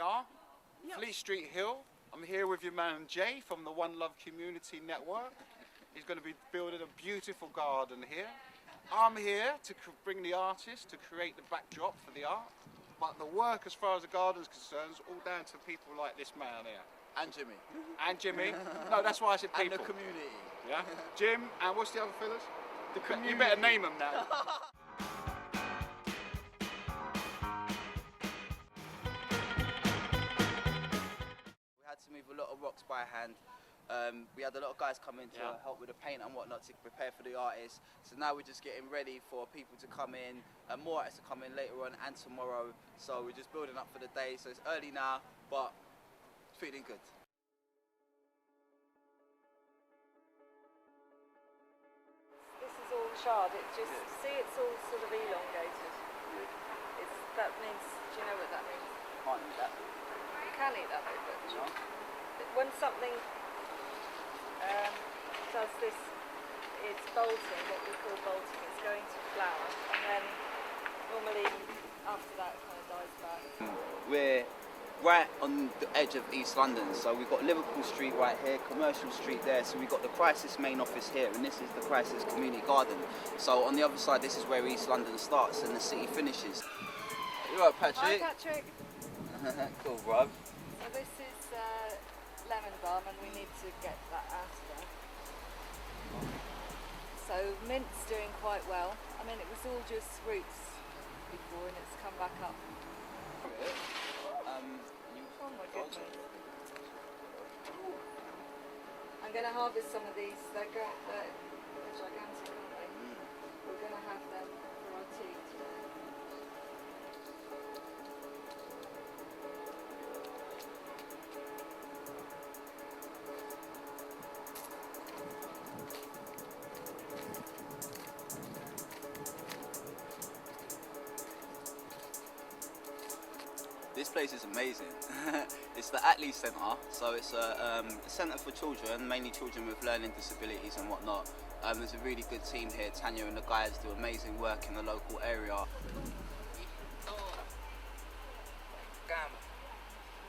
are, Yep. Fleet Street Hill. I'm here with your man Jay from the One Love Community Network. He's going to be building a beautiful garden here. I'm here to bring the artist to create the backdrop for the art, but the work as far as the garden is concerned is all down to people like this man here. And Jimmy. And Jimmy. No, that's why I said people. And the community. Yeah? Jim, and what's the other fellas? The community. You better name them now. We had to move a lot of rocks by hand. We had a lot of guys come in to help with the paint and whatnot to prepare for the artists. So now we're just getting ready for people to come in, and more artists to come in later on and tomorrow. So we're just building up for the day. So it's early now, but feeling good. This is all charred. It just see, it's all sort of elongated. That means. Do you know what that means? Can't eat that. You can eat that bit, but No. when something does this, it's bolting. What we call bolting. It's going to flower, and then normally after that it kind of dies back. We're right on the edge of East London, so we've got Liverpool Street right here, Commercial Street there, so we've got the Crisis main office here, and this is the Crisis Community Garden. So on the other side, this is where East London starts and the city finishes. You alright, Patrick? Hi, Patrick. Cool, bruv. So this is lemon balm, and we need to get that out of there. So mint's doing quite well. I mean, it was all just roots before, and it's come back up. Oh my goodness. I'm going to harvest some of these. They're gigantic, aren't they? We're going to have them for our tea today. This place is amazing. It's the Attlee Centre, so it's a centre for children, mainly children with learning disabilities and whatnot. There's a really good team here. Tanya and the guys do amazing work in the local area.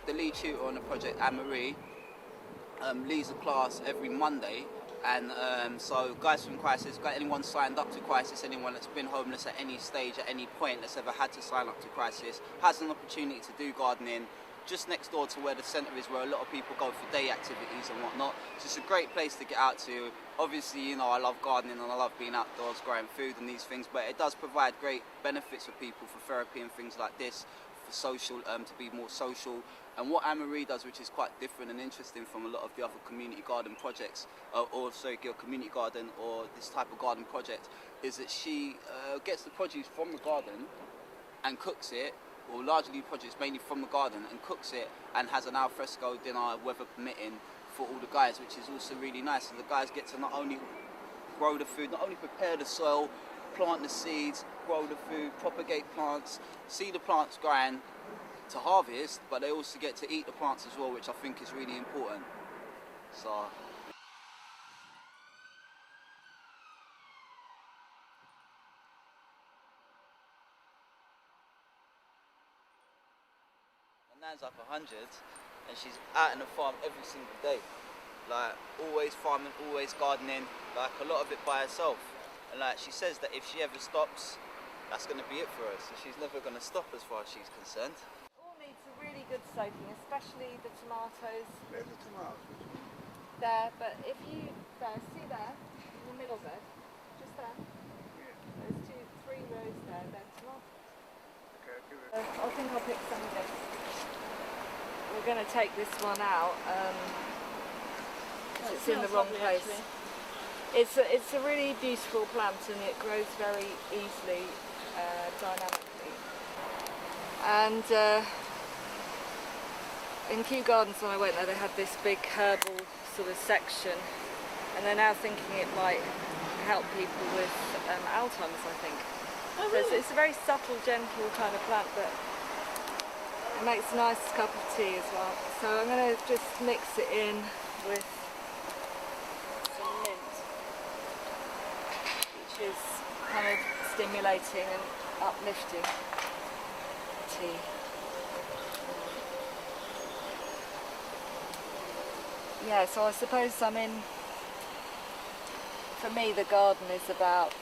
The lead tutor on the project, Anne-Marie, leads a class every Monday. And so guys from Crisis, got anyone signed up to Crisis, anyone that's been homeless at any stage, at any point that's ever had to sign up to Crisis, has an opportunity to do gardening just next door to where the centre is, where a lot of people go for day activities and whatnot. So it's a great place to get out to. Obviously, you know, I love gardening and I love being outdoors, growing food and these things, but it does provide great benefits for people, for therapy and things like this, for social, to be more social. And what Anne-Marie does, which is quite different and interesting from a lot of the other community garden projects, your community garden or this type of garden project, is that she gets the produce from the garden and cooks it, or largely produce mainly from the garden, and cooks it and has an al fresco dinner, weather permitting, for all the guys, which is also really nice. So the guys get to not only grow the food, not only prepare the soil, plant the seeds, grow the food, propagate plants, see the plants growing to harvest, but they also get to eat the plants as well, which I think is really important. So my nan's up 100 and she's out in the farm every single day, like always farming, always gardening, like a lot of it by herself. And like she says that if she ever stops, that's going to be it for her, so she's never going to stop as far as she's concerned. Needs a really good soaking, especially the tomatoes. Where's the tomatoes? There, but if you see there, in the middle there, just there. Yeah. There's 3 rows there. They're tomatoes. Okay, give it. I think I'll pick some of this. We're going to take this one out. It's in the wrong place. It's a really beautiful plant and it grows very easily, dynamically. And in Kew Gardens when I went there, they had this big herbal sort of section, and they're now thinking it might help people with Alzheimer's, I think. Oh, really? So it's a very subtle, gentle kind of plant, but it makes a nice cup of tea as well. So I'm going to just mix it in with some mint, which is kind of stimulating and uplifting tea. yeah, so I suppose for me the garden is about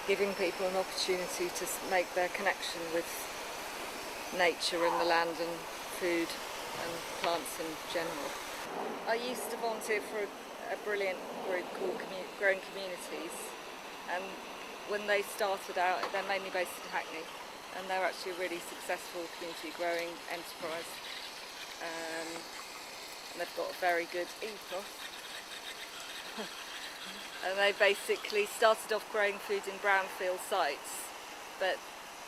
giving people an opportunity to make their connection with nature and the land and food and plants in general. I used to volunteer for a brilliant group called Growing Communities, and when they started out, they're mainly based in Hackney, and they're actually a really successful community growing enterprise, and they've got a very good ethos. And they basically started off growing food in brownfield sites, but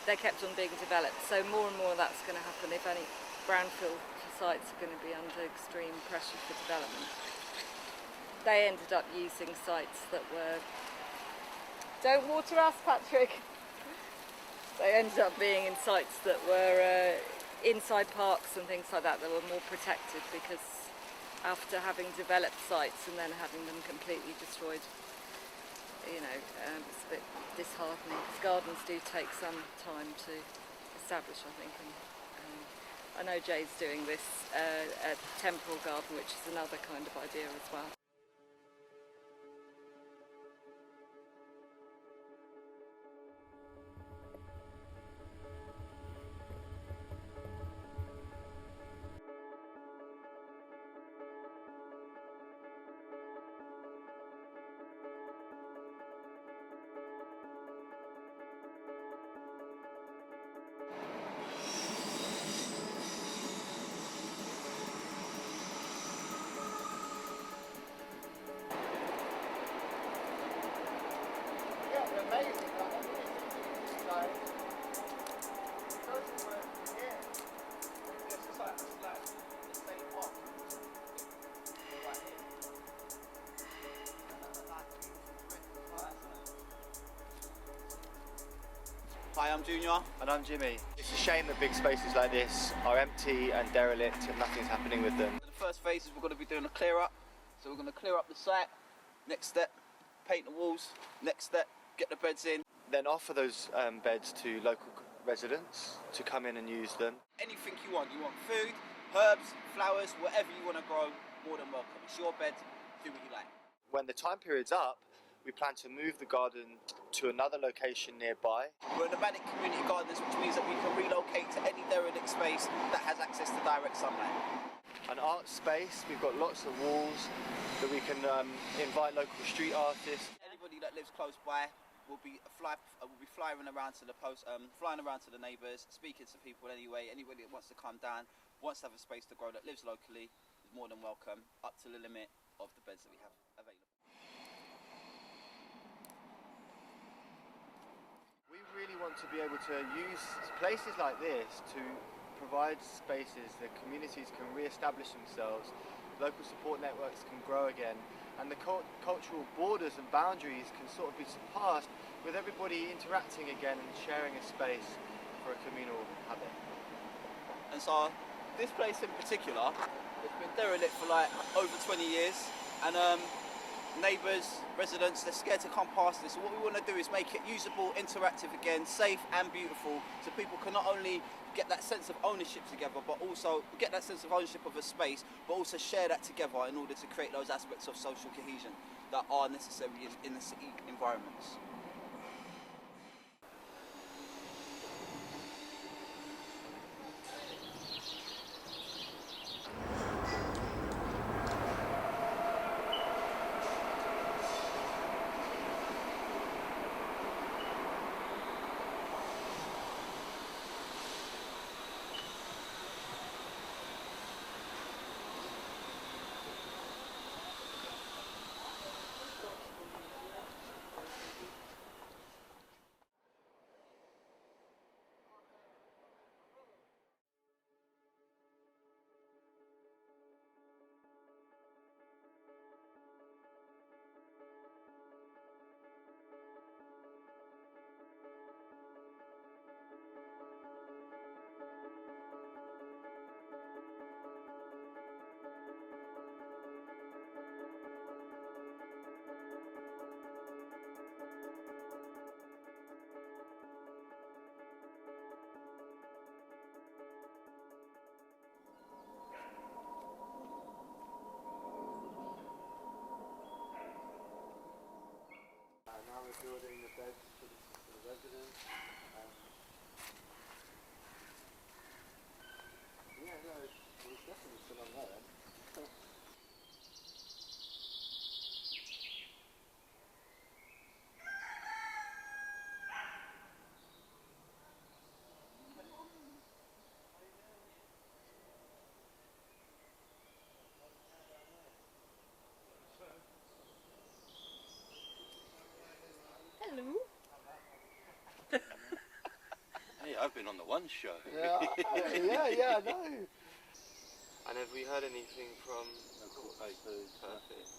they kept on being developed, so more and more that's going to happen if any brownfield sites are going to be under extreme pressure for development. They ended up using sites that were... Don't water us, Patrick! They ended up being in sites that were inside parks and things like that were more protected, because after having developed sites and then having them completely destroyed, you know, it's a bit disheartening. Because gardens do take some time to establish, I think. And I know Jay's doing this a temporal garden, which is another kind of idea as well. Hi, I'm Junior. And I'm Jimmy. It's a shame that big spaces like this are empty and derelict and nothing's happening with them. The first phase is we're going to be doing a clear up. So we're going to clear up the site. Next step, paint the walls. Next step, get the beds in. Then offer those beds to local residents to come in and use them. Anything you want. You want food, herbs, flowers, whatever you want to grow, more than welcome. It's your bed, do what you like. When the time period's up, we plan to move the garden to another location nearby. We're nomadic community gardens, which means that we can relocate to any derelict space that has access to direct sunlight. An art space, we've got lots of walls that we can invite local street artists. Anybody that lives close by will be flying around to the neighbours, speaking to people anyway. Anybody that wants to come down, wants to have a space to grow, that lives locally, is more than welcome, up to the limit of the beds that we have available. We really want to be able to use places like this to provide spaces that communities can re-establish themselves, local support networks can grow again, and the cultural borders and boundaries can sort of be surpassed with everybody interacting again and sharing a space for a communal habit. And so this place in particular, it's been derelict for like over 20 years, and neighbours, residents, they're scared to come past this. So what we want to do is make it usable, interactive again, safe and beautiful, so people can not only get that sense of ownership together, but also get that sense of ownership of a space, but also share that together in order to create those aspects of social cohesion that are necessary in the city environments. building the beds for the residents. Yeah, no, it's definitely still on there. Hello. Hey, I've been on the one show. Yeah, I know. And have we heard anything from Local papers. Perfect?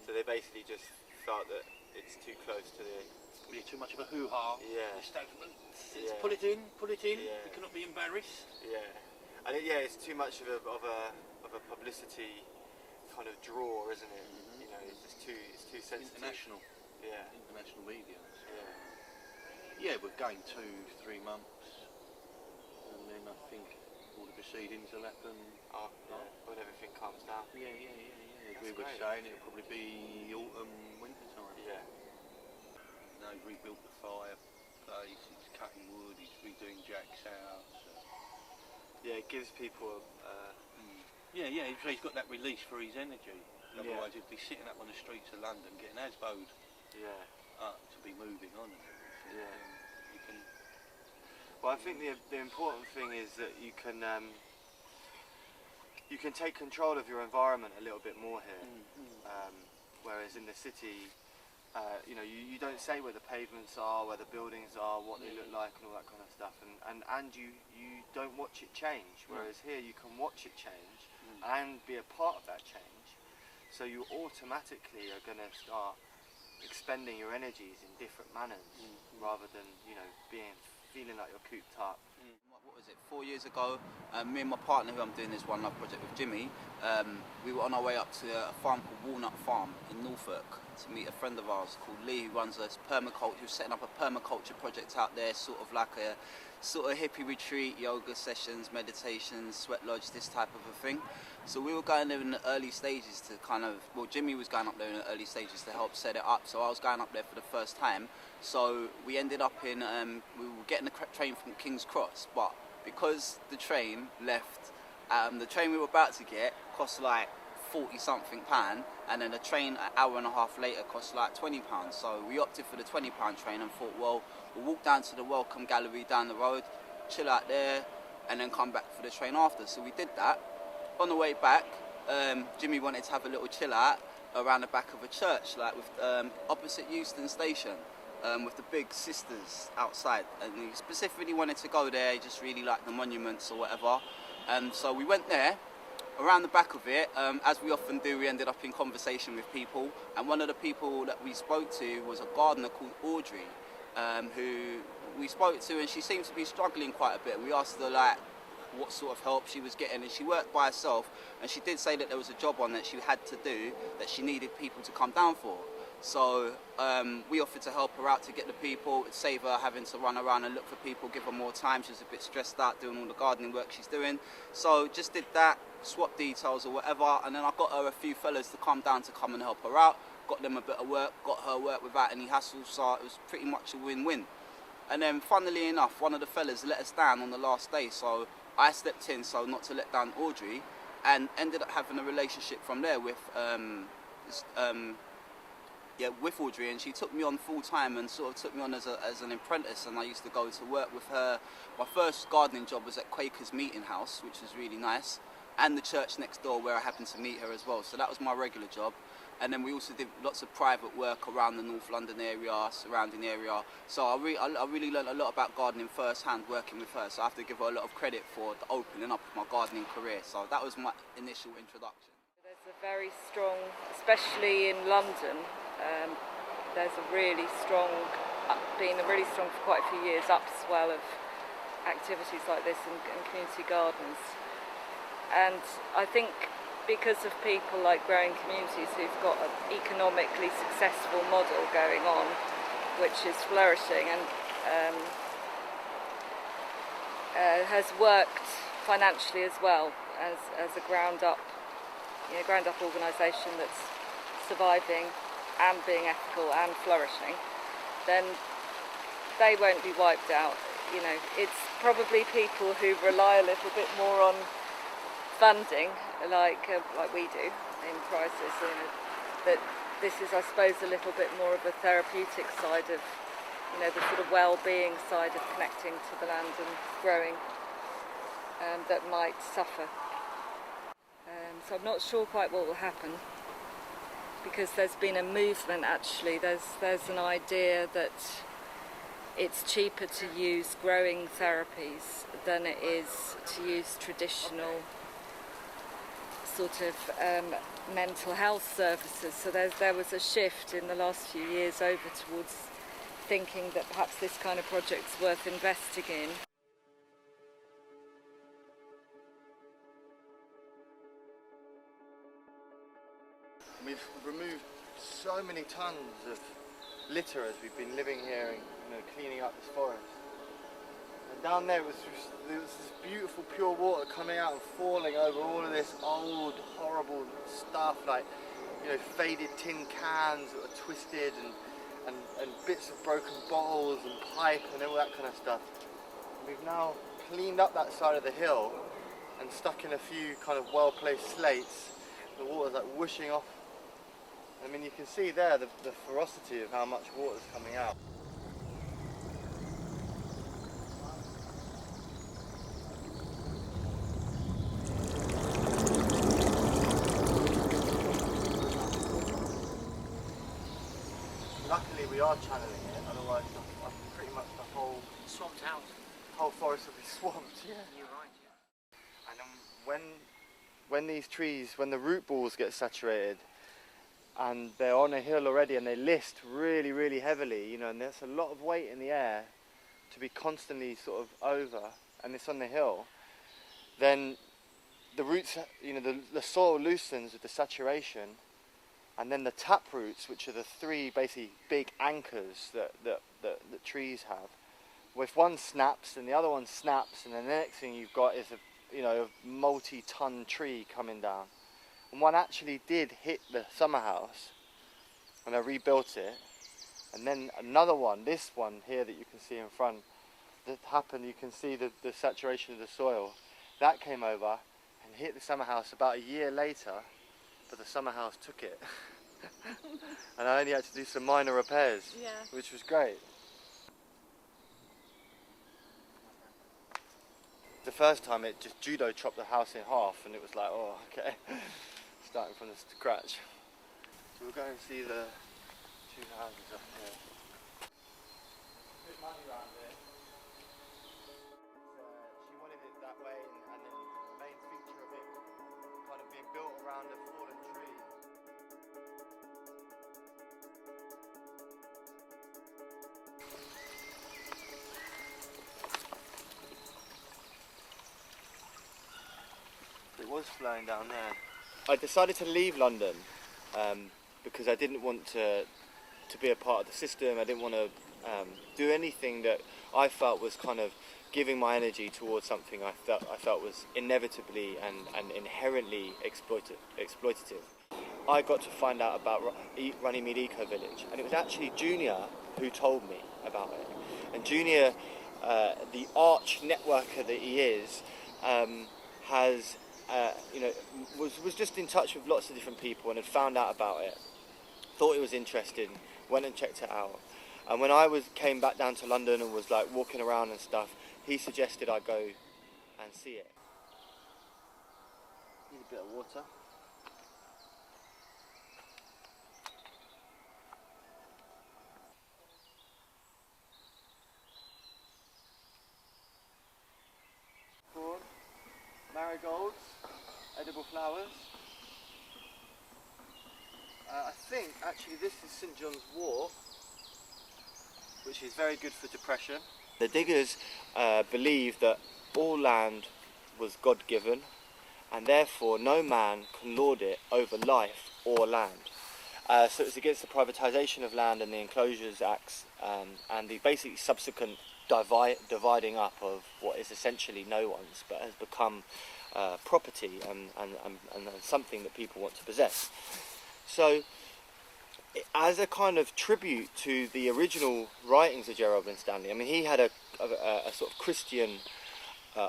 So they basically just felt that it's too close to the... Really too much of a hoo-ha. Yeah. Let's pull it in. Yeah. We cannot be embarrassed. Yeah. And it's too much of a publicity kind of draw, isn't it? Mm-hmm. You know, it's too sensitive. International media. Yeah. Yeah, we're going 2-3 months, and then I think all the proceedings will happen. When everything calms down. Yeah. That's We were great. saying it'll probably be autumn, winter time. Yeah. No, he's rebuilt the fireplace, he's cutting wood, he's redoing Jack's house. Yeah, it gives people Yeah, he's got that release for his energy. Otherwise he'd be sitting up on the streets of London getting asbowed up to be moving on and everything. Yeah. You can... Well, I think the important thing is that you can take control of your environment a little bit more here. Whereas in the city, you don't say where the pavements are, where the buildings are, what they look like, and all that kind of stuff, and you don't watch it change. Whereas here, you can watch it change and be a part of that change. So you automatically are going to start expending your energies in different manners, rather than feeling like you're cooped up. What was it, 4 years ago, me and my partner, who I'm doing this One Love project with, Jimmy, we were on our way up to a farm called Walnut Farm in Norfolk to meet a friend of ours called Lee, who runs a permaculture, who's setting up a permaculture project out there, sort of like a hippie retreat, yoga sessions, meditations, sweat lodge, this type of a thing. So we were going there in the early stages to Jimmy was going up there in the early stages to help set it up, so I was going up there for the first time. So we ended up we were getting the train from King's Cross, but because the train left, the train we were about to get cost like £40-something, and then the train an hour and a half later cost like £20. So we opted for the £20 train and thought, well, we'll walk down to the Welcome Gallery down the road, chill out there, and then come back for the train after. So we did that. On the way back, Jimmy wanted to have a little chill out around the back of a church, like with opposite Euston Station, with the big sisters outside, and he specifically wanted to go there. He just really liked the monuments or whatever, and so we went there. Around the back of it, as we often do, we ended up in conversation with people, and one of the people that we spoke to was a gardener called Audrey, who we spoke to, and she seemed to be struggling quite a bit. We asked her what sort of help she was getting, and she worked by herself, and she did say that there was a job on that she had to do that she needed people to come down for. So we offered to help her out to get the people, save her having to run around and look for people, give her more time. She was a bit stressed out doing all the gardening work she's doing. So just did that, swapped details or whatever, and then I got her a few fellas to come down to come and help her out, got them a bit of work, got her work without any hassle, so it was pretty much a win-win. And then funnily enough, one of the fellas let us down on the last day, so I stepped in so not to let down Audrey, and ended up having a relationship from there with with Audrey, and she took me on full time and sort of took me on as an apprentice, and I used to go to work with her. My first gardening job was at Quaker's Meeting House, which was really nice, and the church next door where I happened to meet her as well. So that was my regular job. And then we also did lots of private work around the North London area, surrounding area. So I really learned a lot about gardening firsthand working with her. So I have to give her a lot of credit for the opening up of my gardening career. So that was my initial introduction. There's a very strong, especially in London, there's a really strong, been a really strong for quite a few years, upswell of activities like this and community gardens. And I think because of people like Growing Communities who've got an economically successful model going on, which is flourishing and has worked financially as well as a ground up organisation that's surviving and being ethical and flourishing. then they won't be wiped out. You know, it's probably people who rely a little bit more on funding, like we do in crisis. You know, that this is, I suppose, a little bit more of a therapeutic side of, you know, the sort of well-being side of connecting to the land and growing, that might suffer. So I'm not sure quite what will happen, because there's been a movement actually. There's an idea that it's cheaper to use growing therapies than it is to use traditional sort of mental health services. So there was a shift in the last few years over towards thinking that perhaps this kind of project's worth investing in. We've removed so many tons of litter as we've been living here and, you know, cleaning up this forest. And down there was this beautiful pure water coming out and falling over all of this old horrible stuff, like, you know, faded tin cans that were twisted and bits of broken bottles and pipe and all that kind of stuff. We've now cleaned up that side of the hill and stuck in a few kind of well-placed slates. The water's like whooshing off. I mean, you can see there the ferocity of how much water's coming out. Luckily we are channeling it, otherwise pretty much the whole Swamped out. whole forest will be swamped. Yeah. You're right, yeah. And when these trees, when the root balls get saturated and they're on a hill already and they list really, really heavily, you know, and there's a lot of weight in the air to be constantly sort of over, and it's on the hill, then the roots, you know, the soil loosens with the saturation, and then the tap roots, which are the three basically big anchors that trees have, well, if one snaps and the other one snaps, and then the next thing you've got is a multi-ton tree coming down. And one actually did hit the summer house, and I rebuilt it. And then another one, this one here that you can see in front, that happened, you can see the saturation of the soil. That came over and hit the summer house about a year later, but the summer house took it. And I only had to do some minor repairs, which was great. The first time it just judo chopped the house in half, and it was like, oh, okay. Starting from the scratch. So we'll go and see the two houses up here. Good money around here. She wanted it that way, and then the main feature of it kind of being built around a fallen tree. It was flowing down there. I decided to leave London because I didn't want to be a part of the system. I didn't want to do anything that I felt was kind of giving my energy towards something I felt was inevitably and inherently exploitative. I got to find out about Runnymede Eco Village, and it was actually Junior who told me about it. And Junior, the arch networker that he is, has was just in touch with lots of different people and had found out about it, thought it was interesting, went and checked it out. And when I came back down to London and was like walking around and stuff, he suggested I go and see it. Need a bit of water. Corn, marigolds, edible flowers. I think actually this is St John's wort, which is very good for depression. The diggers believe that all land was God-given, and therefore no man can lord it over life or land. So it's against the privatisation of land and the Enclosures Acts, and the basically subsequent dividing up of what is essentially no one's, but has become property and something that people want to possess. So as a kind of tribute to the original writings of Gerald Winstanley. I mean, he had a sort of Christian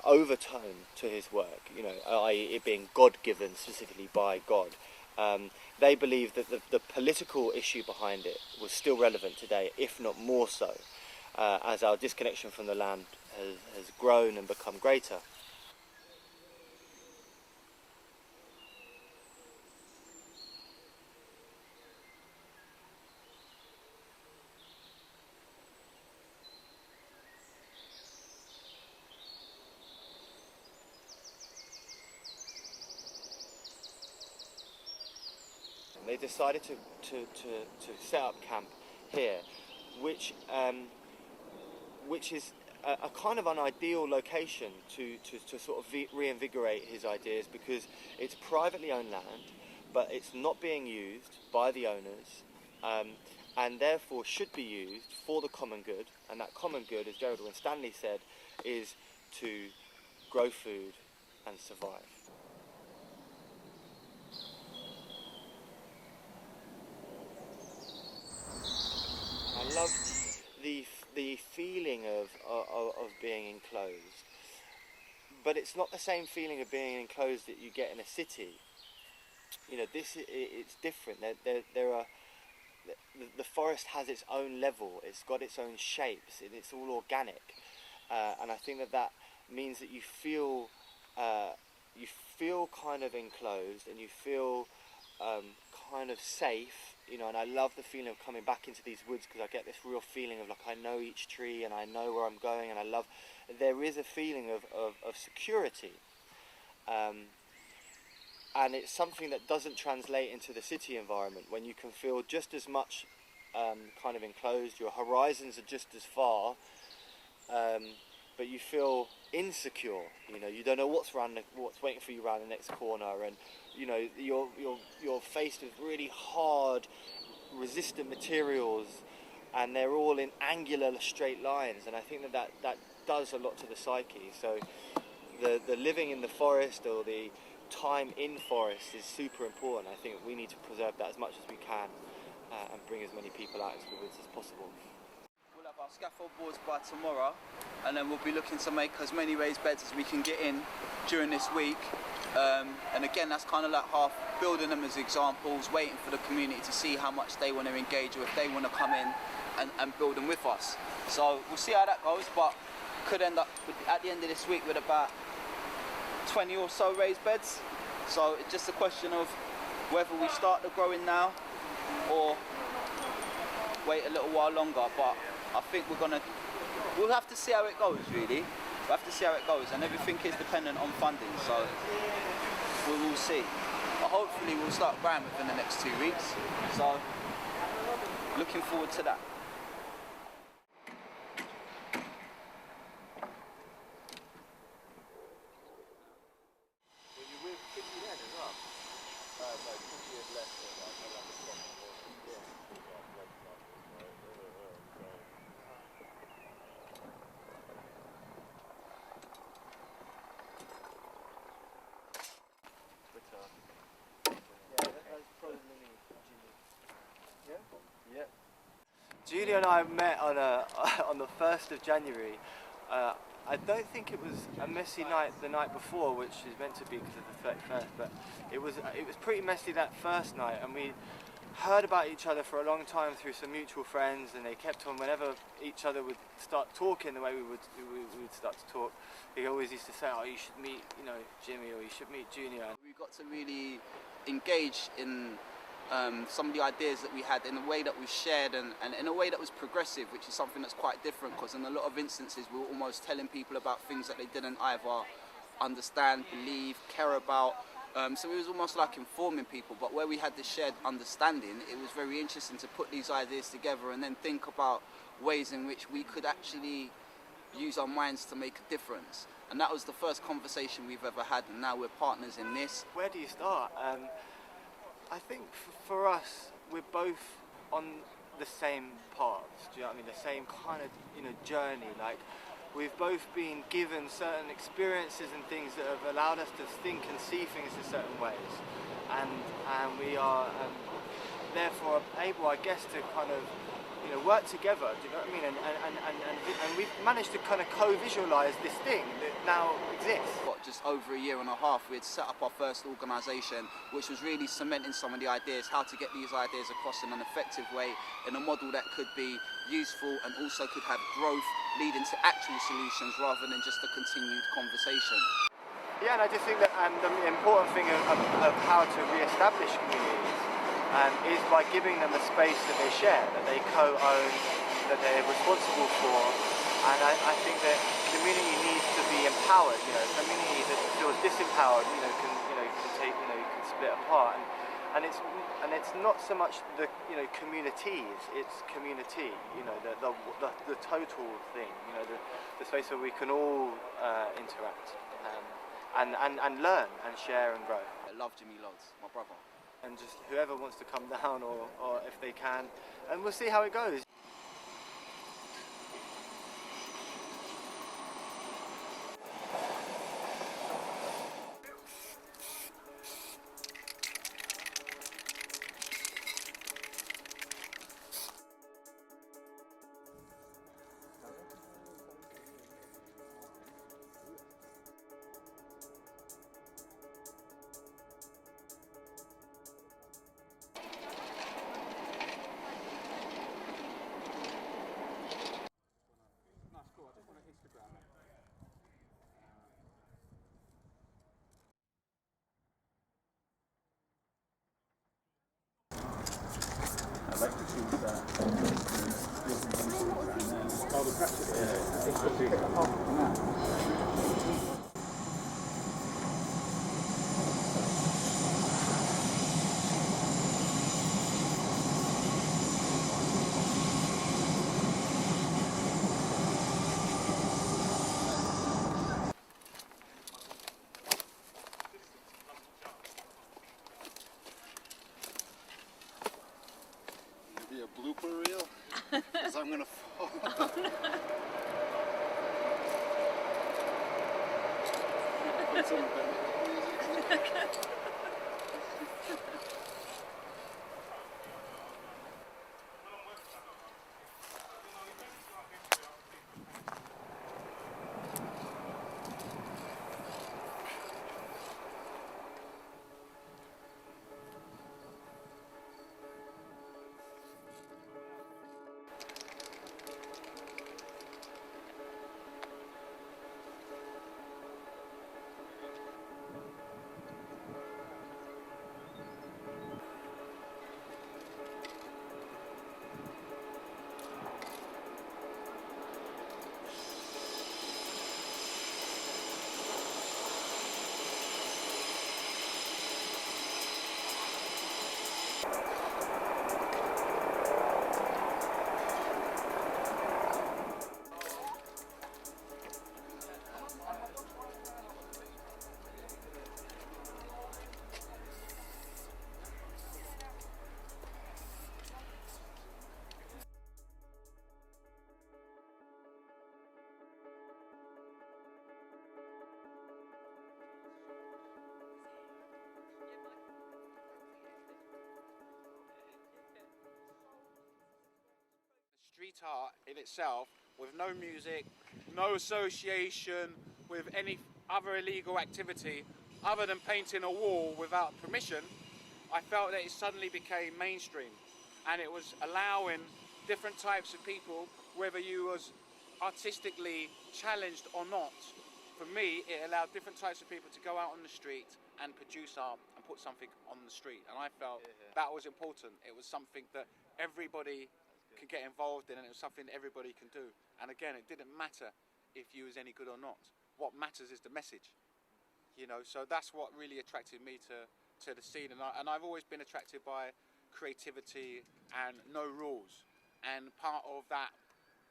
overtone to his work, you know, i.e. it being God-given, specifically by God. They believed that the political issue behind it was still relevant today, if not more so, as our disconnection from the land has grown and become greater. They decided to set up camp here, which is a kind of an ideal location to sort of reinvigorate his ideas, because it's privately owned land, but it's not being used by the owners, and therefore should be used for the common good. And that common good, as Gerald Winstanley said, is to grow food and survive. I love the feeling of being enclosed, but it's not the same feeling of being enclosed that you get in a city. You know, it's different. There are the forest has its own level. It's got its own shapes, and it's all organic. And I think that means that you feel kind of enclosed, and you feel kind of safe. You know, and I love the feeling of coming back into these woods, because I get this real feeling of like I know each tree and I know where I'm going, and there is a feeling of security, and it's something that doesn't translate into the city environment, when you can feel just as much kind of enclosed. Your horizons are just as far, but you feel insecure. You know, you don't know what's waiting for you around the next corner, and you know you're faced with really hard, resistant materials, and they're all in angular, straight lines. And I think that does a lot to the psyche. So the living in the forest, or the time in forest, is super important. I think we need to preserve that as much as we can, and bring as many people out into the woods as possible. We'll have our scaffold boards by tomorrow, and then we'll be looking to make as many raised beds as we can get in during this week. And again, that's kind of like half building them as examples, waiting for the community to see how much they want to engage, or if they want to come in and build them with us. So we'll see how that goes, but could end up at the end of this week with about 20 or so raised beds. So it's just a question of whether we start the growing now or wait a little while longer. But I think we'll have to see how it goes, really. We'll have to see how it goes, and everything is dependent on funding, so we will see. But hopefully we'll start growing within the next 2 weeks, so looking forward to that. Julia and I met on the 1st of January. I don't think it was a messy night the night before, which is meant to be because of the 31st, but it was pretty messy that first night, and we heard about each other for a long time through some mutual friends, and they kept on, whenever each other would start talking the way we would start to talk, he always used to say, oh, you should meet, you know, Jimmy, or you should meet Junior. We got to really engage in some of the ideas that we had in a way that we shared, and in a way that was progressive, which is something that's quite different, because in a lot of instances we were almost telling people about things that they didn't either understand, believe, care about. So it was almost like informing people, but where we had this shared understanding, it was very interesting to put these ideas together and then think about ways in which we could actually use our minds to make a difference. And that was the first conversation we've ever had, and now we're partners in this. Where do you start? I think for us, we're both on the same paths, do you know what I mean? The same kind of, you know, journey. Like, we've both been given certain experiences and things that have allowed us to think and see things in certain ways. And we are therefore able, I guess, to kind of, you know, work together. Do you know what I mean? And we've managed to kind of co-visualise this thing that now exists. Just over a year and a half, we had set up our first organisation, which was really cementing some of the ideas, how to get these ideas across in an effective way, in a model that could be useful and also could have growth leading to actual solutions rather than just a continued conversation. Yeah, and I just think that the important thing of how to re-establish communities is by giving them a space that they share, that they co-own, that they're responsible for. And I think that community needs to be empowered. You know, community that feels disempowered, can split apart. And it's not so much the communities, it's community. You know, the total thing. You know, the space where we can all interact and learn and share and grow. I love Jimmy loads, my brother. And just whoever wants to come down or if they can, and we'll see how it goes. I'd like to choose be a blooper reel, because I'm gonna fall. Put some music. Street art in itself, with no music, no association with any other illegal activity other than painting a wall without permission, I felt that it suddenly became mainstream, and it was allowing different types of people, whether you was artistically challenged or not. For me, it allowed different types of people to go out on the street and produce art and put something on the street, and I felt that was important. It was something that everybody can get involved in, and it was something that everybody can do. And again, it didn't matter if you was any good or not. What matters is the message, you know. So that's what really attracted me to the scene, and I've always been attracted by creativity and no rules. And part of that,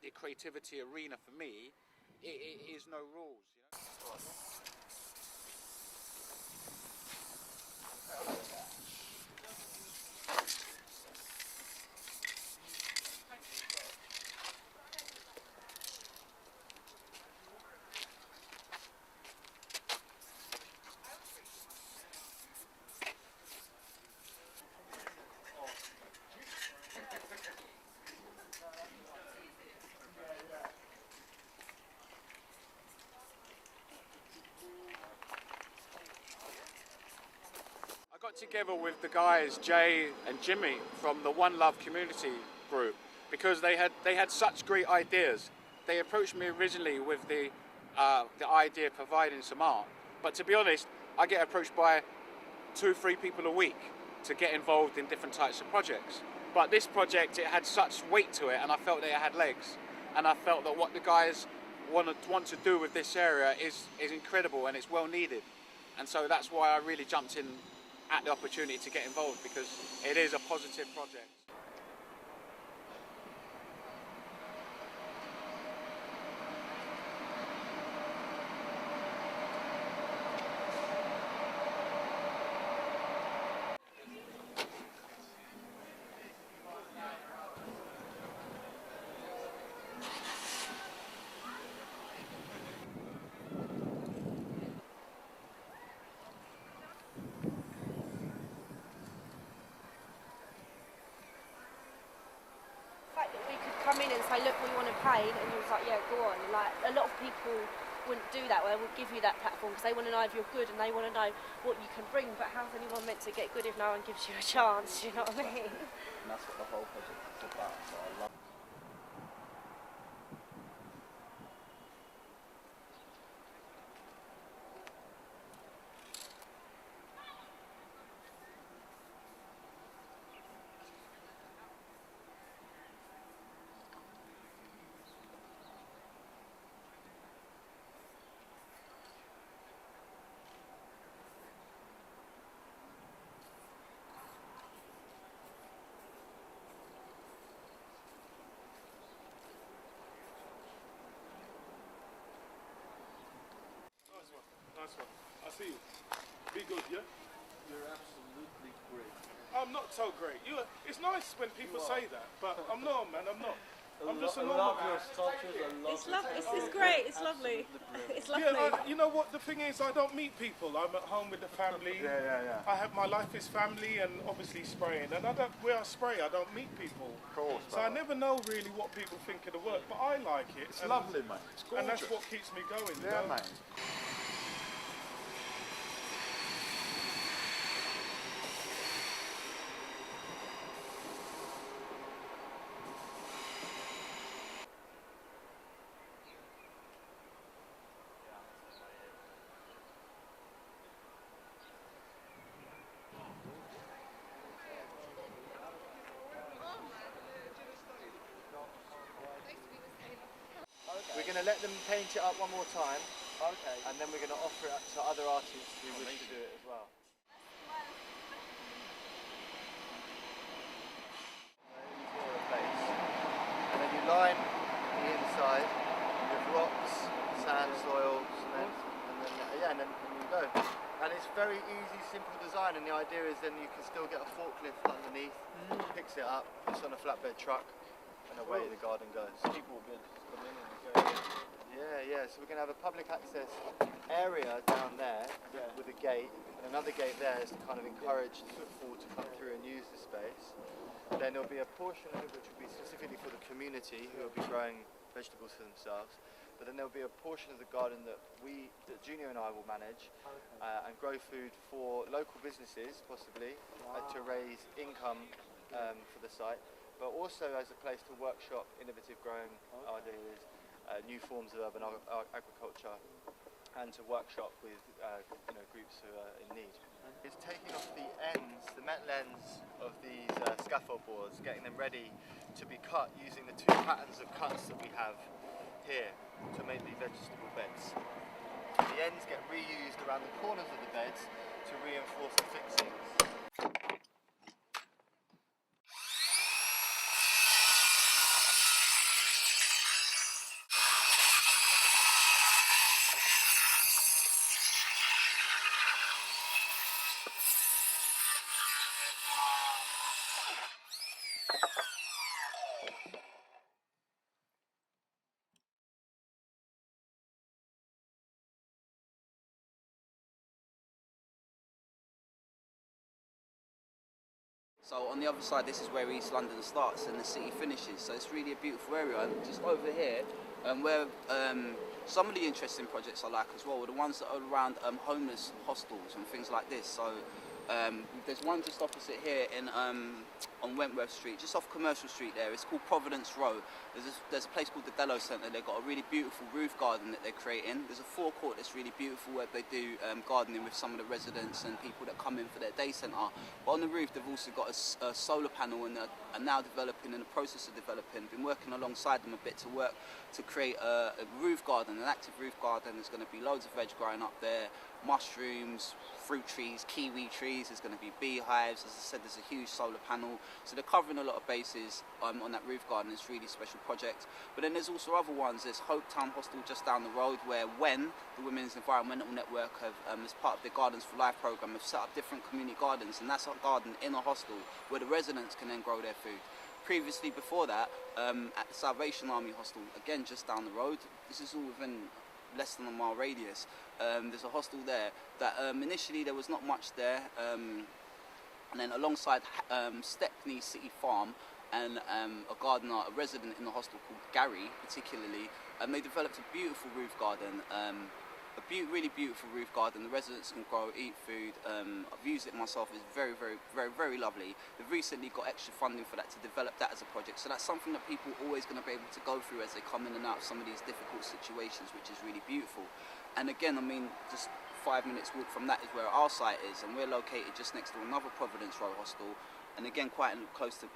the creativity arena for me, it is no rules, you know. together with the guys Jay and Jimmy from the One Love Community Group because they had such great ideas. They approached me originally with the idea of providing some art, but to be honest, I get approached by 2-3 people a week to get involved in different types of projects. But this project, it had such weight to it, and I felt that it had legs, and I felt that what the guys want to do with this area is incredible and it's well needed. And so that's why I really jumped in at the opportunity to get involved, because it is a positive project. Come in and say, look, we want to paint, and you was like, yeah, go on. And like, a lot of people wouldn't do that, where they would give you that platform because they want to know if you're good and they want to know what you can bring. But how's anyone meant to get good if no one gives you a chance? You know what I mean? And that's what the whole project is about. So I love. Nice one. I see you. Be good, yeah? You're absolutely great. I'm not so great. It's nice when people say that, but I'm not, man. I'm not. I'm just a I normal love your man. sculptures. I love It's lovely. It's great. It's lovely. It's lovely. Yeah, you know what? The thing is, I don't meet people. I'm at home with the family. Yeah. I have my life is family and obviously spraying. And where I spray, I don't meet people. Of course. So I never know really what people think of the work, but I like it. It's lovely, mate. It's gorgeous. And that's what keeps me going. Yeah, you know? mate. We're going to let them paint it up one more time. Okay. And then we're going to offer it up to other artists who wish to do it as well. Easy to replace. And then you line the inside with rocks, sand, soil, cement, and then you go. And it's very easy, simple design, and the idea is then you can still get a forklift underneath, picks it up, puts on a flatbed truck, and away the garden goes. People will be able to come in and go. Yeah. So we're going to have a public access area down there with a gate, and another gate there is to kind of encourage footfall to come through and use the space. Then there'll be a portion of it which will be specifically for the community who will be growing vegetables for themselves. But then there'll be a portion of the garden that Junior and I will manage and grow food for local businesses, possibly, to raise income for the site, but also as a place to workshop innovative growing ideas, new forms of urban agriculture, and to workshop with groups who are in need. It's taking off the ends, the metal ends of these scaffold boards, getting them ready to be cut using the 2 patterns of cuts that we have here to make the vegetable beds. The ends get reused around the corners of the beds to reinforce the fixings. So on the other side, this is where East London starts and the city finishes. So it's really a beautiful area. And just over here, where some of the interesting projects I like as well are the ones that are around homeless hostels and things like this. So There's one just opposite here in on Wentworth Street, just off Commercial Street there. It's called Providence Row. There's a place called the Dello Centre. They've got a really beautiful roof garden that they're creating. There's a forecourt that's really beautiful where they do gardening with some of the residents and people that come in for their day centre. But on the roof they've also got a solar panel, and are now developing, in the process of developing. Been working alongside them a bit to create a roof garden, an active roof garden. There's going to be loads of veg growing up there, mushrooms, fruit trees, kiwi trees. There's going to be beehives. As I said, there's a huge solar panel. So they're covering a lot of bases on that roof garden. It's a really special project. But then there's also other ones. There's Hope Town Hostel just down the road, where the Women's Environmental Network have, as part of their Gardens for Life programme, have set up different community gardens, and that's a garden in a hostel where the residents can then grow their food. Previously, before that, at the Salvation Army Hostel, again just down the road, this is all within less than a mile radius, there's a hostel there that initially there was not much there, and then alongside Stepney City Farm and a gardener, a resident in the hostel called Gary particularly, they developed a beautiful roof garden, really beautiful roof garden. The residents can grow, eat food. I've used it myself. It's very, very, very, very lovely. They've recently got extra funding for that to develop that as a project. So that's something that people are always going to be able to go through as they come in and out of some of these difficult situations, which is really beautiful. And again, I mean, just 5 minutes walk from that is where our site is, and we're located just next to another Providence Row hostel, and again quite close to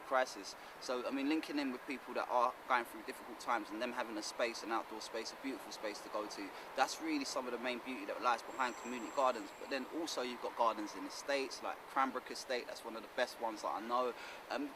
Crisis. So I mean, linking in with people that are going through difficult times and them having a space, an outdoor space, a beautiful space to go to, that's really some of the main beauty that lies behind community gardens. But then also you've got gardens in estates like Cranbrook Estate. That's one of the best ones that I know.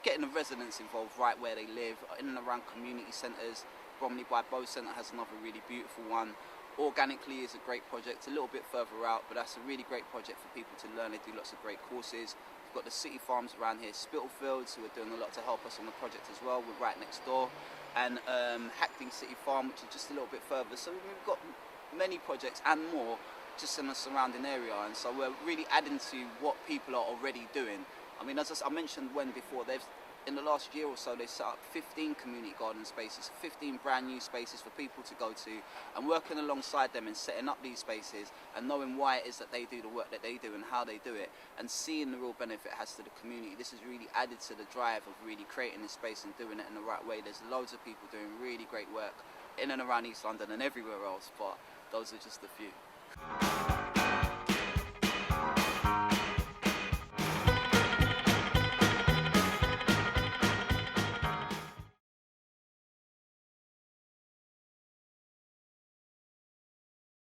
Getting the residents involved right where they live, in and around community centres. Bromley by Bow Centre has another really beautiful one. Organically is a great project, a little bit further out, but that's a really great project for people to learn. They do lots of great courses. We've got the city farms around here, Spittlefields, who are doing a lot to help us on the project as well. We're right next door. And Hackney City Farm, which is just a little bit further. So we've got many projects and more just in the surrounding area. And so we're really adding to what people are already doing. I mean, as I mentioned before, in the last year or so, they set up 15 community garden spaces, 15 brand new spaces for people to go to, and working alongside them and setting up these spaces and knowing why it is that they do the work that they do and how they do it, and seeing the real benefit it has to the community. This has really added to the drive of really creating this space and doing it in the right way. There's loads of people doing really great work in and around East London and everywhere else, but those are just a few.